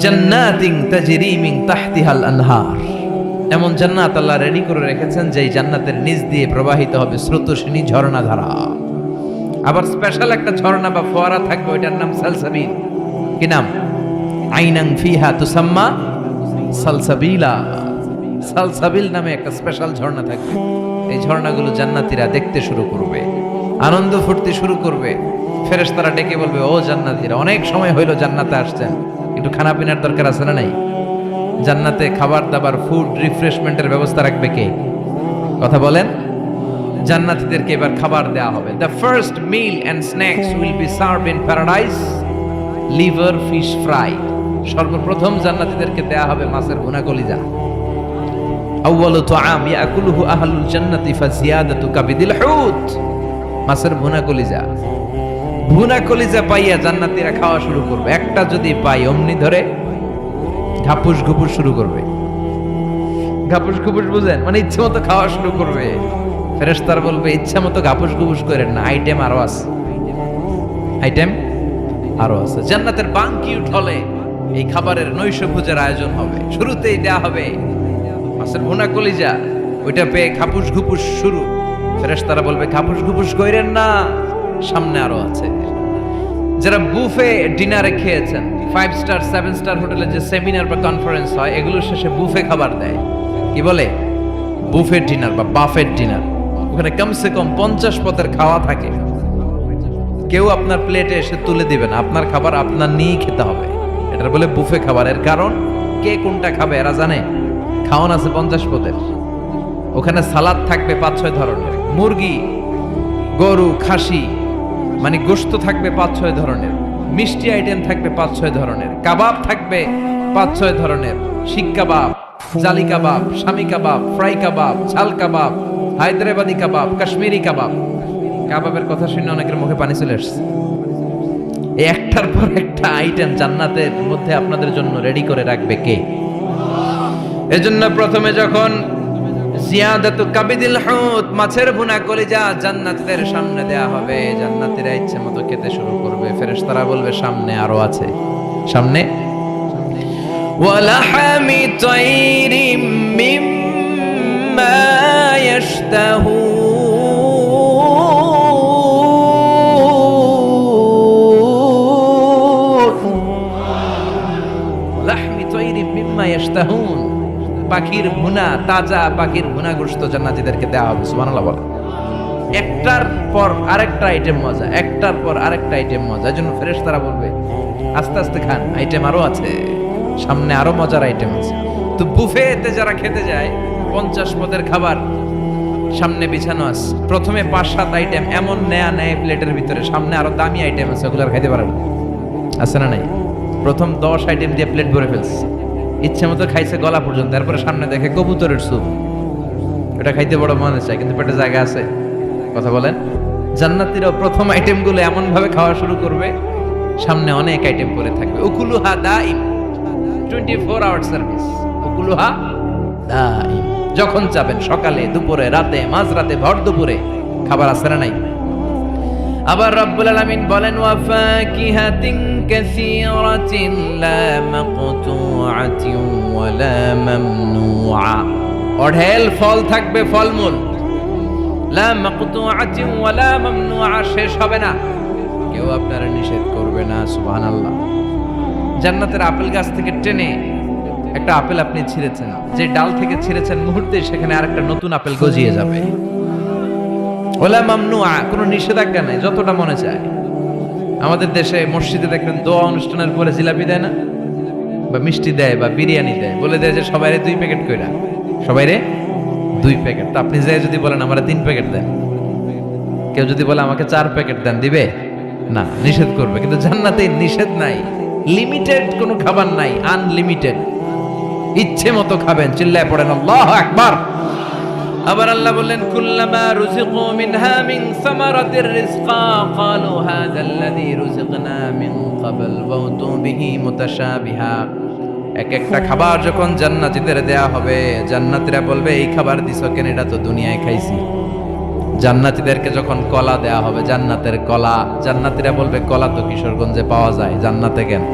জান্নাতিন তাজরি মিন তাহতিহাল আনহার, এমন জান্নাত আল্লাহ রেডি করে রেখেছেন যেই জান্নাতের নিচ দিয়ে প্রবাহিত হবে স্রোতস্বিনী ঝর্ণা ধারা। আবার স্পেশাল একটা ঝর্ণা বা ফোয়ারা থাকবে, ওইটার নাম সালসাবিল। কি নাম? আইনান ফিহা তুসাম্মা সালসাবিলা। সালসাবিল নামে একটা স্পেশাল ঝর্ণা থাকবে। এই ঝর্ণাগুলো জান্নাতীরা দেখতে শুরু করবে, আনন্দ ফুর্তি শুরু করবে। ফেরেশতারা ডেকে বলবে, ও জান্নাতীরা, অনেক সময় হইলো জান্নাতে আসছেন, একটু খানা পিনার দরকার আছে না নাই? জান্নাতে খাবার দাবার, ফুড রিফ্রেশমেন্টের ব্যবস্থা রাখবে কে? কথা বলেন। জান্নাতীদেরকে এবার খাবার দেয়া হবে। The first meal and snacks will be served in paradise liver fish fry. সর্বপ্রথম জান্নাতীদেরকে দেয়া হবে মাছের ভুনা কলিজা। আউয়ালু তুআম ইয়াকুলুহু আহলুল জান্নাতি ফাজিয়াদাতু কাবিদিল হুত। মাছের ভুনা কলিজা। ভুনা কলিজা পাইয়া জান্নাতীরা খাওয়া শুরু করবে। একটা যদি পাই অমনি ধরে ঘাপুস ঘুপুস শুরু করবে। ঘাপুস ঘুপুস বুঝেন? মানে ইচ্ছে মতো খাওয়া শুরু করবে। ফেরেশতারা বলবে, ইচ্ছা মতো ঘাপুস ঘুপুস করেন না, আইটেম আরো আছে, আইটেম আরো আছে। জান্নাতের বানকিউট হলে এই খাবারের নৈশভোজের আয়োজন হবে। শুরুতেই দেয়া হবে মাছের ভুনা কলিজা, ওইটা পেয়ে ঘাপুস ঘুপুস শুরু। ফেরেশতারা বলবে, ঘাপুস ঘুপুস করেন না, সামনে আরো আছে। যারা বুফে ডিনারে খেয়েছেন, 5 স্টার 7 স্টার হোটেলে যে সেমিনার বা কনফারেন্স হয়, এগুলোর শেষে বুফে খাবার দেয়। কি বলে? বুফে ডিনার বা বাফেট ডিনার। ওখানে কমসে কম 50 পদের খাওয়া থাকে। কেউ আপনার প্লেটে এসে তুলে দিবে না, আপনার খাবার আপনার নিয়েই খেতে হবে। এটা বলে বুফে খাবারের কারণ, কে কোনটা খাবে এরা জানে। খাওয়ান আছে 50 পদের। ওখানে সালাদ থাকবে 5-6 ধরনের, মুরগি, গরু, খাসি, মানে গোশত থাকবে 5-6 ধরনের, মিষ্টি আইটেম থাকবে 5-6 ধরনের, কাবাব থাকবে 5-6 ধরনের, শিক কাবাব, জালি কাবাব, শামি কাবাব, ফ্রাই কাবাব, ঝাল কাবাব, হায়দ্রাবাদি কাবাব, কাশ্মীরি কাবাব। কাবাবের কথা শুনে অনেকের মুখে পানি চলে আসছে। এই একটার পর একটা আইটেম জান্নাতের মধ্যে আপনাদের জন্য রেডি করে রাখবে কে? এজন্য প্রথমে যখন জিয়াদাতু কাবিদিল হুত, মাছের ভুনা কলিজা জান্নাতীদের সামনে দেয়া হবে, জান্নাতীরা ইচ্ছে মতো খেতে শুরু করবে। ফেরেশতারা বলবে, সামনে আরো আছে, সামনে। ওয়ালাহামি তাইরিম মিম্মা ইয়াশতাহুন। লাহমি তাইরিম মিম্মা ইয়াশতাহুন। পাখির ভুনা, তাজা পাখির ভুনা গোশত জান্নাতীদেরকে দেওয়া হবে। সুবহানাল্লাহ বলে। একটার পর আরেকটা আইটেম মজা, একটার পর আরেকটা আইটেম মজা। এজন্য ফেরেশতারা বলবে, আস্তে আস্তে খান, আইটেম আরো আছে, সামনে আরো মজার আইটেম আছে। তো বুফেতে যারা খেতে যায়, 50 পদের খাবার সামনে বিছানো আছে। প্রথমে 5-7 আইটেম এমন নেয়া নেয় প্লেটের ভিতরে, সামনে আরো দামি আইটেম আছে, ওগুলো আর খাইতে পারে না। আছে না নাই? প্রথম 10 আইটেম দিয়ে প্লেট ভরে ফেলছে, ইচ্ছে মতো খাইছে গলা পর্যন্ত। তারপরে সামনে দেখে কবুতরের স্যুপ, এটা খাইতে বড় মনে চায়, কিন্তু পেটে জায়গা আছে। কথা বলেন। জান্নাতীরাও প্রথম আইটেম গুলো এমন ভাবে খাওয়া শুরু করবে, সামনে অনেক আইটেম পড়ে থাকবে। উকুলুহা দাইম, 24 আওয়ার সার্ভিস। উকুলুহা দাইম, যখন চাবেন, সকালে, দুপুরে, রাতে, মাঝরাতে, ভর দুপুরে খাবার আছে না নাই? আবার রব্বুল আলামিন বলেন, ওয়া ফাকিহাতিন কাসীরাতিন লা মাকতুআতিন ওয়া লা মামনুআ। অঢেল ফল থাকবে, ফলমূল। লা মাকতুআতিন ওয়া লা মামনুআ, শেষ হবে না, কেউ আপনারা নিষেধ করবে না। সুবহানাল্লাহ। জান্নাতের আপেল গাছ থেকে টেনে একটা আপেল আপনি ছিঁড়েছেন, যে ডাল থেকে ছিঁড়েছেন মুহূর্তে সেখানে আরেকটা নতুন আপেল গজিয়ে যাবে। ওলা মামনুআ, কোনো নিষেধাজ্ঞা নাই, যতটা মনে চায়। আমাদের দেশে মসজিদে দেখবেন দোয়া অনুষ্ঠানের পরে জিলাপি দেয় না, বা মিষ্টি দেয়, বা বিরিয়ানি দেয়, বলে দেয় যে সবাইরে 2 প্যাকেট কইরা, সবাইরে 2 প্যাকেট। তো আপনি যাই যদি বলেন আমরা 3 প্যাকেট দেন, কেউ যদি বলে আমাকে 4 প্যাকেট দেন, দিবে না, নিষেধ করবে। কিন্তু জান্নাতে নিষেধ নাই, লিমিটেড কোনো খাবার নাই, আনলিমিটেড, ইচ্ছে মতো খাবেন। চিল্লায় পড়েন আল্লাহু আকবার। আবার আল্লাহ বললেন, কুল্লামা রুজিকু মিনহা মিন সামারাতির রিজকা ক্বালু হাযাল্লাযী রুজিকনা মিন ক্বাবল ওয়া উতু বিহি মুতাশাবিহা। এক একটা খাবার যখন জান্নাতীদের দেয়া হবে, জান্নাতীরা বলবে, এই খাবার দিছো কেন? এটা তো দুনিয়ায় খাইছি। জান্নাতীদেরকে যখন কলা দেয়া হবে, জান্নাতের কলা, জান্নাতীরা বলবে, কলা তো কিশোরগঞ্জে পাওয়া যায়, জান্নাতে কেন?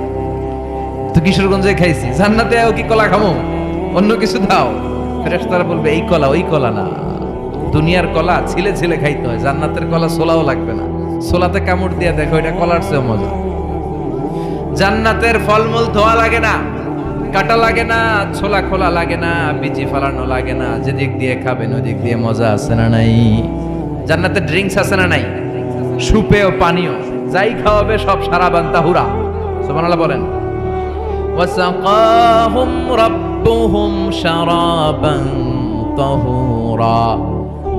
তো কিশোরগঞ্জে খাইছি, জান্নাতে কি কলা খামো? অন্য কিছু দাও। ফেরেশতারা বলবে এই কলা ওই কলা না, দুনিয়ার কলা ছিলে ছিলে খাইতে হয়, জান্নাতের কলা ছোলাও লাগবে না, ছোলাতে কামড় দিয়ে দেখো এটা কলার চেয়ে মজা। জান্নাতের ফলমূল ধোয়া লাগে না, কাটা লাগে না, ছোলা খোলা লাগে না, বিচি ফালানো লাগে না, যেদিক দিয়ে খাবেন ওদিক দিয়ে মজা আছে না নাই? জান্নাতের ড্রিঙ্কস আছে না নাই? সুপেয় পানীয় যাই খাওয়াবে সব সারাবান তাহুরা। সুবহানাল্লাহ বলেন। ওয়াসাকাহুম রাব্বুহুম শারাবান তাহুরা,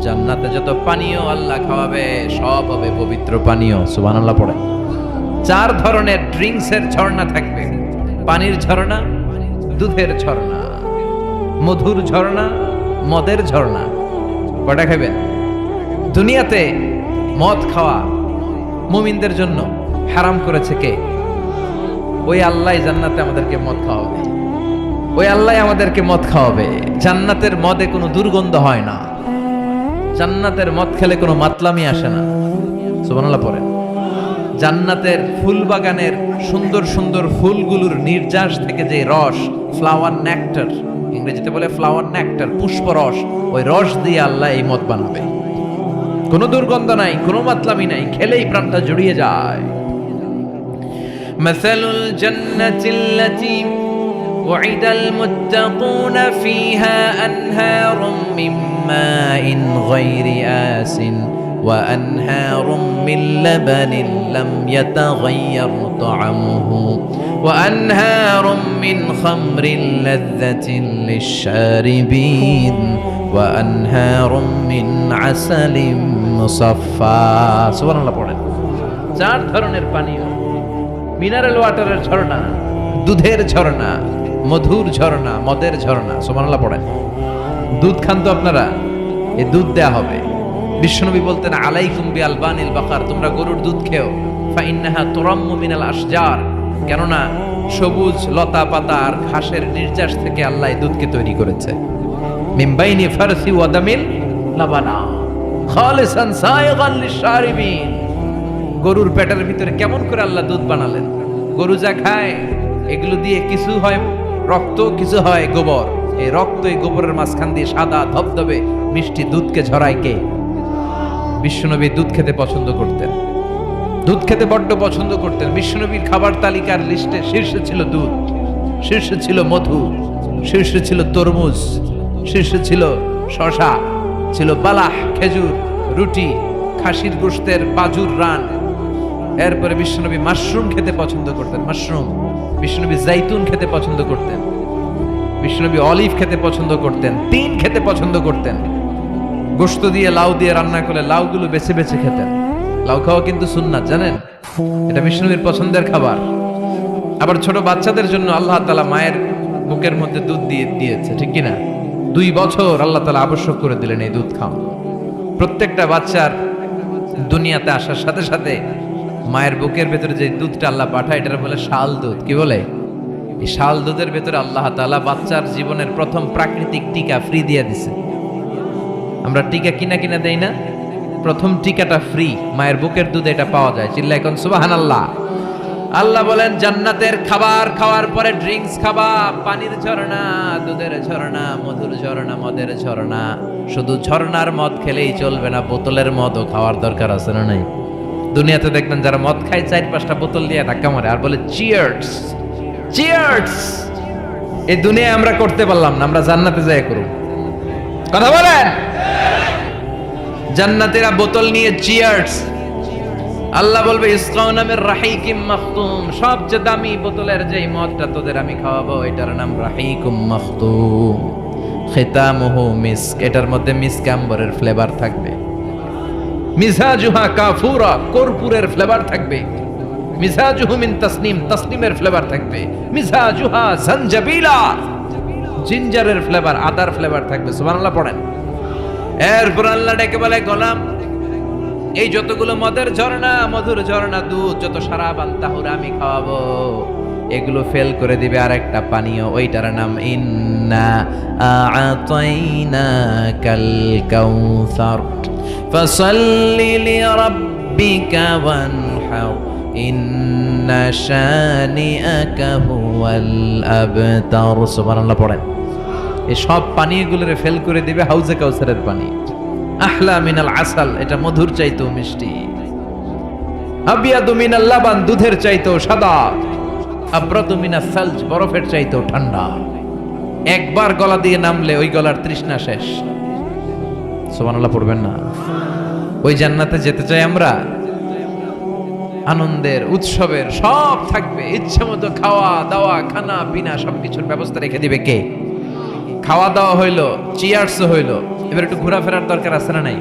জান্নাতে যত পানীয় আল্লাহ খাওয়াবে সব হবে পবিত্র পানীয়। সুবহানাল্লাহ পড়েন। 4 ধরনের ড্রিঙ্কসের ঝর্ণা থাকবে, পানির ঝর্ণা, দুধের ঝর্ণা, মধুর ঝর্ণা, মদের ঝর্ণা। কয়টা খাবেন? দুনিয়াতে মদ খাওয়া মুমিনদের জন্য হারাম করেছে কে? ওই আল্লাহ জান্নাতে আমাদেরকে মদ খাওয়াবে, ওই আল্লাহ আমাদেরকে মদ খাওয়াবে। জান্নাতের মদে কোনো দুর্গন্ধ হয় না, জান্নাতের মদ খেলে কোনো মাতলামি আসে না। সুবহানাল্লাহ পড়েন। জান্নাতের ফুল বাগানের সুন্দর সুন্দর ফুলগুলোর নির্যাস থেকে যে রস, ফ্লাওয়ার নেক্টার, ইংরেজিতে বলে ফ্লাওয়ার নেক্টার, পুষ্প রস, ওই রস দিয়ে আল্লাহ এই মদ বানাবে। কোনো দুর্গন্ধ নাই, কোনো মাতলামি নাই, খেলেই প্রাণটা জুড়িয়ে যায়। মাসালুল জান্নাতিল্লাতী ওয়াইদাল মুত্তাকুনা ফীহা আনহারুম মিন মাইন গায়রি আসিন وأنهار من لبن لم يتغير طعمه وأنهار من خمر لذة للشاربين وأنهار من عسل مصفى। সুবহানাল্লাহ পড়েন। 4 ধরনের পানীয়, মিনারেল ওয়াটারের ঝর্ণা, দুধের ঝর্ণা, মধুর ঝর্ণা, মদের ঝর্ণা। সুবহানাল্লাহ পড়েন। দুধ খান তো আপনারা, এই দুধ দেয়া হবে। বিশ্বনবী বলতেন আলাইকুম বিআলবানিল বাকার, তোমরা গরুর দুধ খেও, ফাইন্নাহা তুরাম্মু মিনাল আশজার, কেননা সবুজ লতা পাতা আর ঘাসের নির্যাস থেকে আল্লাহ এই দুধকে তৈরি করেছে। মিন বাইনি ফারসি ওয়া দামিল লাবানা খালিসান সায়গান লিশারিবিন। গরুর পেটের ভিতরে কেমন করে আল্লাহ দুধ বানালেন? গরু যা খায় এগুলো দিয়ে কিছু হয় রক্ত, কিছু হয় গোবর। এই রক্ত এই গোবরের মাঝখান দিয়ে সাদা ধবধবে মিষ্টি দুধকে ঝরায় কে? বিশ্বনবী দুধ খেতে পছন্দ করতেন, দুধ খেতে বড্ড পছন্দ করতেন। বিশ্বনবীর খাবার তালিকার লিস্টে শীর্ষে ছিল দুধ, শীর্ষে ছিল মধু, শীর্ষে ছিল তরমুজ, শীর্ষে ছিল শশা, ছিল বালাহ খেজুর, রুটি, খাসির গোশতের বাজুর রান। এরপরে বিশ্বনবী মাশরুম খেতে পছন্দ করতেন, মাশরুম। বিশ্বনবী জাইতুন খেতে পছন্দ করতেন, বিশ্বনবী অলিভ খেতে পছন্দ করতেন, তিন খেতে পছন্দ করতেন। গোশত দিয়ে লাউ দিয়ে রান্না করলে লাউগুলো বেছে বেছে খেতেন। লাউ খাওয়া কিন্তু সুন্নাত, জানেন? এটা বিষ্ণুবীর পছন্দের খাবার। আবার ছোট বাচ্চাদের জন্য আল্লাহ তাআলা মায়ের বুকের মধ্যে দুধ দিয়েছে, ঠিক কিনা? 2 বছর আল্লাহ তাআলা আবশ্যক করে দিলেন এই দুধ খাওয়া। প্রত্যেকটা বাচ্চার দুনিয়াতে আসার সাথে সাথে মায়ের বুকের ভেতরে যে দুধটা আল্লাহ পাঠায় এটার বলে শাল দুধ। কি বলে? এই শাল দুধের ভেতরে আল্লাহ তাআলা বাচ্চার জীবনের প্রথম প্রাকৃতিক টিকা ফ্রি দিয়ে দিছে। আমরা টিকা কিনা দেই না, প্রথম টিকাটা ফ্রি, মায়ের বুকের দুধে এটা পাওয়া যায়। চিল্লায় কোন সুবহানাল্লাহ। আল্লাহ বলেন জান্নাতের খাবার খাওয়ার পরে ড্রিঙ্কস খাবা, পানির ঝর্ণা, দুধের ঝর্ণা, মধুর ঝর্ণা, মদের ঝর্ণা। শুধু ঝর্ণার মদ খেলেই চলবে না, বোতলের মদও খাওয়ার দরকার আছে না নাই? দুনিয়াতে দেখবেন যারা মদ খায় 4-5টা বোতল দিয়ে ধাক্কা মারে আর বলে চিয়ার্স চিয়ার্স। এই দুনিয়ায় আমরা করতে পারলাম না, আমরা জান্নাতে যাই করব। কথা বলেন। জান্নাতীরা বোতল নিয়ে চিয়ার্স। আল্লাহ বলবে ইসকাউনা মির রাহিকিম মাখতুম, সবচেয়ে দামি বোতলের যেই মদটা তোদের আমি খাওয়াবো এটার নাম রাহিকুম মাখতুম, খিতামুহু মিস্ক, এটার মধ্যে মিস্ক আম্বরের ফ্লেভার থাকবে। মিজাজুহা কাফুরা, কর্পূরের ফ্লেভার থাকবে। মিজাজুহু মিন তাসনিম, তাসনিমের ফ্লেভার থাকবে। মিজাজুহা জানজাবিলা, জিঞ্জারের ফ্লেভার, আদার ফ্লেভার থাকবে। সুবহানাল্লাহ পড়েন। এরপর আল্লাহ ডেকে বলে গোলাম, এই যতগুলো মদের ঝর্ণা, মধুর ঝর্ণা, দুধ, যত সারাবান তাহুরা আমি খাওয়াবো, এগুলো ফেল করে দিবে আরেকটা পানীয়, ওইটার নাম ইন্না আ'তাইনাকাল কাউসার ফাসাল্লি লিরাব্বিকা ওয়ানহার ইন্না শানিআকা হুয়া ওয়াল আবতার। সুবহানাল্লাহ পড়েন। এই সব পানীয়গুলোরে ফেল করে দিবে হাউজে কাউসারের পানি। আহলা মিনাল আসাল, এটা মধুর চাইতেও মিষ্টি। আবিয়াদু মিনাল লাবান, দুধের চাইতেও সাদা। আব্রাদু মিনাস সালজ, বরফের চাইতেও ঠান্ডা। একবার গলা দিয়ে নামলে ওই গলার তৃষ্ণা শেষ। সুবহানাল্লাহ পড়বেন না? ওই জান্নাতে যেতে চাই আমরা। আনন্দের, উৎসবের সব থাকবে, ইচ্ছা মতো খাওয়া দাওয়া, খানা পিনা সবকিছুর ব্যবস্থা রেখে দিবে কে? খাওয়া দাওয়া হইলো, চিয়ার্স হইলো, এবার একটু ঘোরাফেরার দরকার আছে না নাই?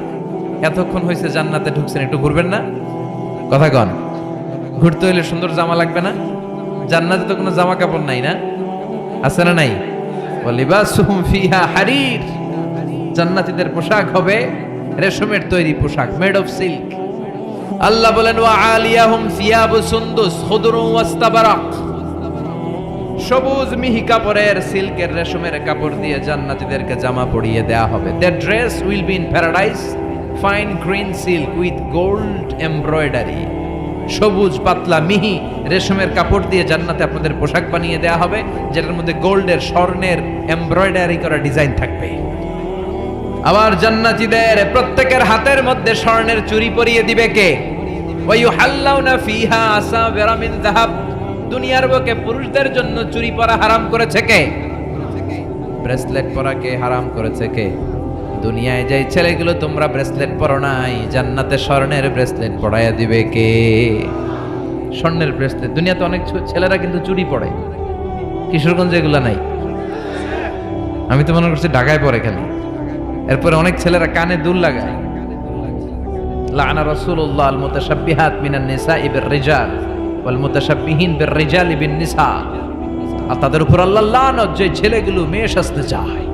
এতক্ষণ হয়েছে জান্নাতে ঢুকছেন, একটু ঘুরবেন না? কথা কন। ঘুরতে হইলে সুন্দর জামা লাগবে না? জান্নাতে তো কোনো জামা কাপড় নাই, না আছে না নাই? ওয়ালিবাসুহুম ফিহা হারির, জান্নাতীদের পোশাক হবে রেশমের তৈরি পোশাক, মেড অফ সিল্ক। আল্লাহ বলেন ওয়া আলিয়াহুম সিয়াবু সুন্দুস খুদরুন ওয়াস্তাবারাক, সবুজ মিহি কাপড়ের, সিল্কের, রেশমের কাপড় দিয়ে জান্নাতীদেরকে জামা পরিয়ে দেয়া হবে। Their dress will be in paradise, fine green silk with gold embroidery. সবুজ পাতলা মিহি রেশমের কাপড় দিয়ে জান্নাতে আপনাদের পোশাক বানিয়ে দেয়া হবে, যেটার মধ্যে গোল্ডের, স্বর্ণের এমব্রয়ডারি করা ডিজাইন থাকবে। আবার জান্নাতীদের প্রত্যেকের হাতের মধ্যে স্বর্ণের চুড়ি পরিয়ে দিবে কে? ওয়া ইউহাল্লাউনা ফিহা আসাবিরা মিন যাহাব, দুনিয়ার বুকে পুরুষদের জন্য চুড়ি পরা হারাম করেছে কে? ব্রেসলেট পরা কে হারাম করেছে কে? দুনিয়ায় যে ছেলেগুলো তোমরা ব্রেসলেট পরো নাই, জান্নাতে স্বর্ণের ব্রেসলেট পরাইয়া দিবে কে? স্বর্ণের ব্রেসলেট। দুনিয়াতে অনেক ছেলেরা কিন্তু চুড়ি পরে, কিশোরগঞ্জে এগুলা নাই। আমি তো মনে করছি ঢাকায় পরে খালি। এরপরে অনেক ছেলেরা কানে দুল লাগায়। লাআনা রাসূলুল্লাহ আল মুতাশাব্বিহাত মিনান নিসাই বির রিজাল ওয়াল মুতাশাব্বিহিন বির রিজালি বিন নিসা। আর তাদের উপর আল্লাহর লানত, যে ছেলেগুলো মেয়ে সাজতে চায়,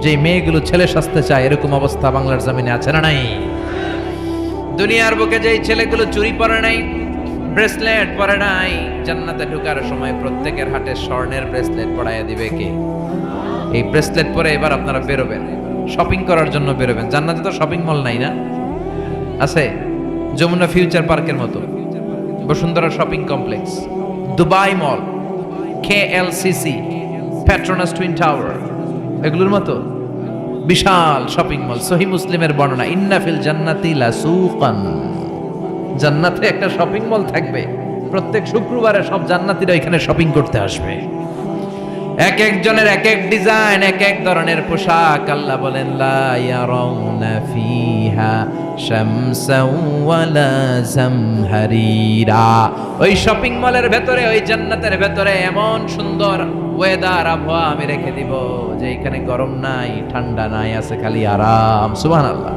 যে মেয়েগুলো ছেলে সাজতে চায়, এরকম অবস্থা বাংলার জমিনে আছে না নাই? দুনিয়ার বুকে যে ছেলেগুলো চুরি পরে নাই, ব্রেসলেট পরে নাই, জান্নাতে ঢোকার সময় প্রত্যেকের হাতে স্বর্ণের ব্রেসলেট পরাইয়া দিবে কে? এই ব্রেসলেট পরে এবার আপনারা বেরোবেন, শপিং করার জন্য বেরোবেন। জান্নাতে তো শপিং মল নাই, না আছে? যমুনা ফিউচার পার্কের মতো, বসুন্ধরা শপিং কমপ্লেক্স, দুবাই মল, KLCC, পেট্রোনাস টুইন টাওয়ার, এগুলোর মতো বিশাল শপিং মল। সহিহ মুসলিমের বর্ণনা, ইন্না ফিল জান্নাতি লাসুকান, জান্নাতে একটা শপিং মল থাকবে। প্রত্যেক শুক্রবারে সব জান্নাতীরা এখানে শপিং করতে আসবে। এক একজনের এক এক ডিজাইন, এক এক ধরনের পোশাক। আল্লাহ বলেন লা ইয়ারাউনা ফিহা শামসাও ওয়ালা জামহারিরা। ওই শপিং মলের ভেতরে, ওই জান্নাতের ভেতরে এমন সুন্দর ওয়েদার, আবহাওয়া আমি রেখে দিব যে এখানে গরম নাই, ঠান্ডা নাই, আছে খালি আরাম। সুবহানাল্লাহ।